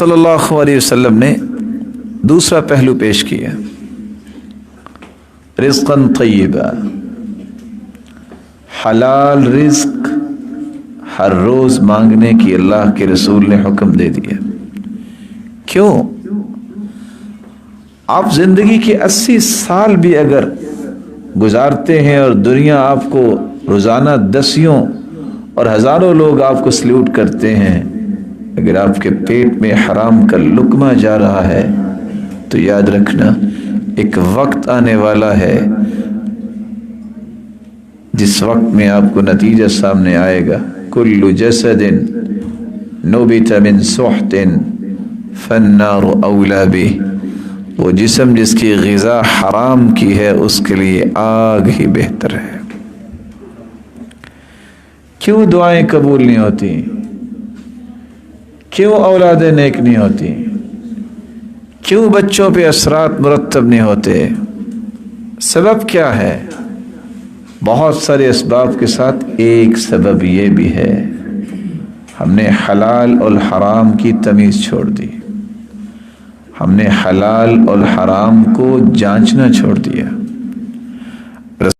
صلی اللہ علیہ وسلم نے دوسرا پہلو پیش کیا، رزقاً طیبا، حلال رزق ہر روز مانگنے کی اللہ کے رسول نے حکم دے دیا۔ کیوں؟ آپ زندگی کے 80 سال بھی اگر گزارتے ہیں اور دنیا آپ کو روزانہ دسیوں اور ہزاروں لوگ آپ کو سلیوٹ کرتے ہیں، اگر آپ کے پیٹ میں حرام کا لقمہ جا رہا ہے تو یاد رکھنا ایک وقت آنے والا ہے جس وقت میں آپ کو نتیجہ سامنے آئے گا، کل جسد نبت من سحت فالنار اولا بہ، وہ جسم جس کی غذا حرام کی ہے اس کے لیے آگ ہی بہتر ہے۔ کیوں دعائیں قبول نہیں ہوتی؟ کیوں اولاد نیک نہیں ہوتی؟ کیوں بچوں پہ اثرات مرتب نہیں ہوتے؟ سبب کیا ہے؟ بہت سارے اسباب کے ساتھ ایک سبب یہ بھی ہے، ہم نے حلال اور حرام کی تمیز چھوڑ دی، ہم نے حلال اور حرام کو جانچنا چھوڑ دیا۔